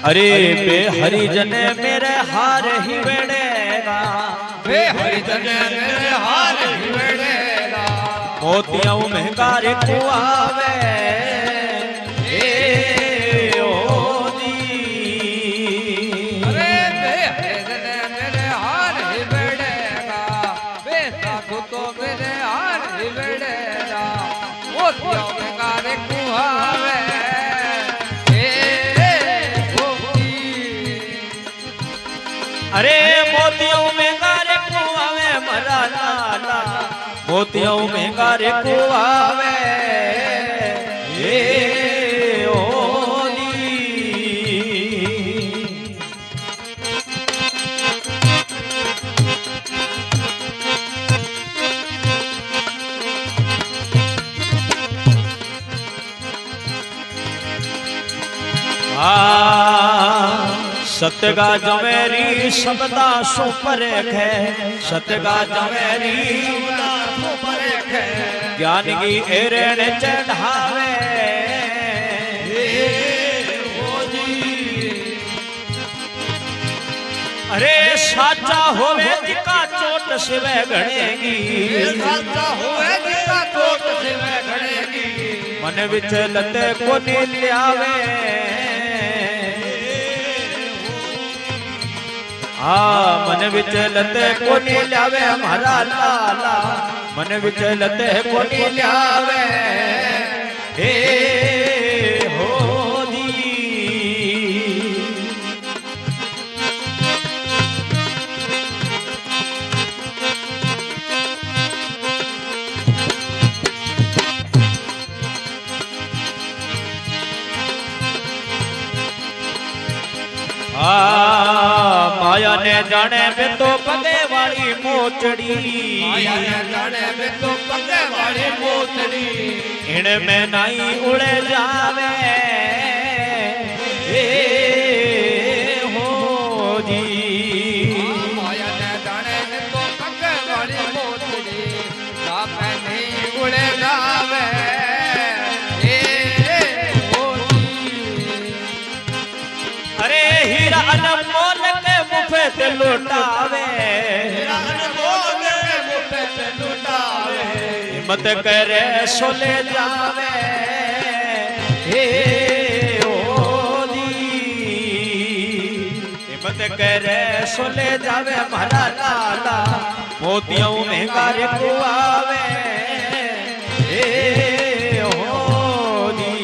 अरे बे हरिजन मेरे हार ही बेड़ेगा, बे हरिजन मेरे हार ही बेड़ेगा, मोतियों महंगा रे कुआवे अरे मोतियों में गारे कुआवे मरा लाला, मोतियों में गारे कुआवे सतगा जमेरी शब्दा सुपर है, सतगा जमेरी ज्ञान की एरेण चढ़ावे अरे साचा होवे जिका चोट सिवे घड़ेगी, साचा होवे जिका चोट सिवे घड़ेगी, मन विच लते को ल्यावे मन विच लते कोनी ल्यावे हमारा लाला, मन विच लते कोनी ल्यावे हे हो दी। माया ने जाने बे तो पगे वाली मोचड़ी, माया ने जाने बे तो पगे वाली मोचड़ी, इन में नहीं उड़े जावे हो जी। माया ने जाने बे तो पगे वाली मोचड़ी, राम में नहीं उड़े जावे हो जी। अरे हीरा अनमोल के मुफे ते लुटावे, हिम्मत करे सोले जावे हे ओदी, हिम्मत करे सोले जावे हमारा लाला, मोतियों में गारे कुआवे हे ओदी।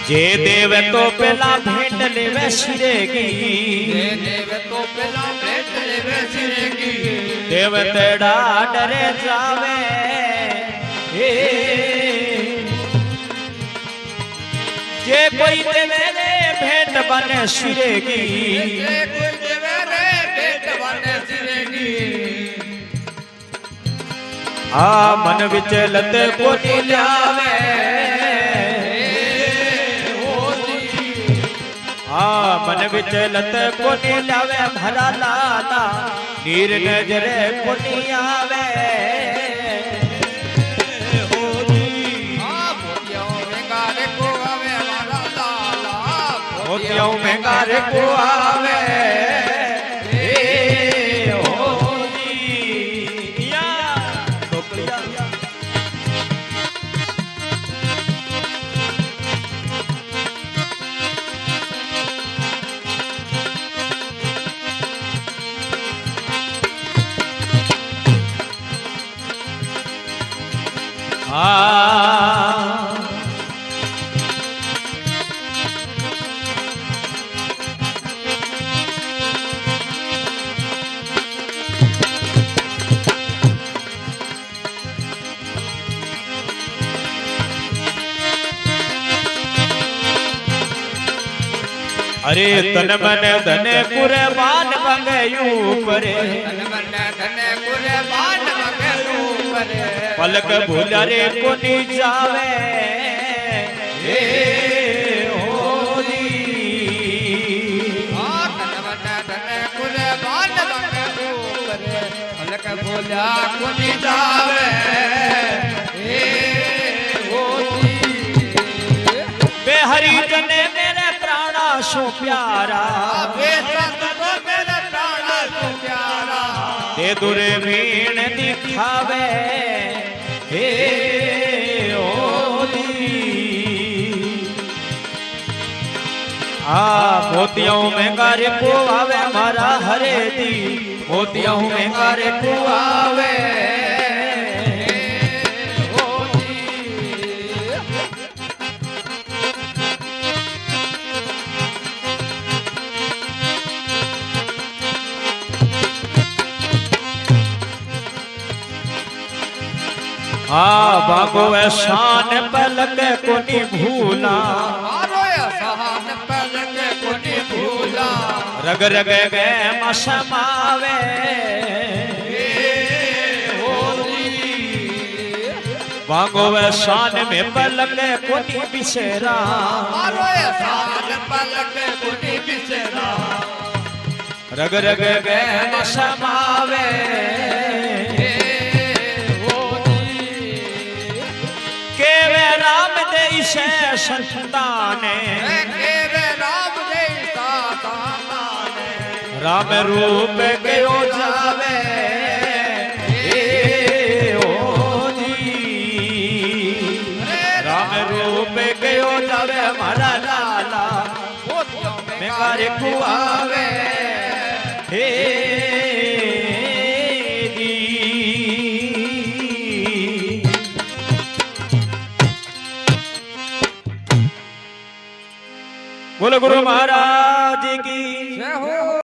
जे देव तो पहला भेंट लेवे सिरेगी, जे देव तो पहला भेंट लेवे सिरेगी, देव तेरा डरे जावे जे कोई देवे रे भेंट बने सिरेगी, जे कोई देवे रे भेंट बने सिरेगी, मन विच लते को ल्यावे मन विच लत कोनी लावे भरा लाला, नीर नजरे कोनी आवे मोतियों में गारे को आवे हमारा लाला, मोतियों में गारे को आवे अरे तन मन धन कुर्बान मंगयू परे, तन मन धन कुर्बान मंगयू परे, पलक भूला रे कोनी जावे हे होली। કે બોલ્યા કોની જાવે હે ઓજી બે હરિજને મેરે પ્રાણા સો પ્યારા બે સંત તો મેરે પ્રાણા સો પ્યારા તે દુરે વીણ દિખાવે હે मोतियों में कार्य को आवे मारा हरे दी मोतियों में कार्य को आवे बागो शान पलक कोनी भूला रग रग गए मसमावे बागो शान में पलक कोनी बिसेरा रग रग गए मसमावे केवे राम देशे संताने राम रूप गयो जावे राम रूप गयो जावे मारा लाला में कार्य कुआवे हे बोलो गुरु महाराज की जय हो।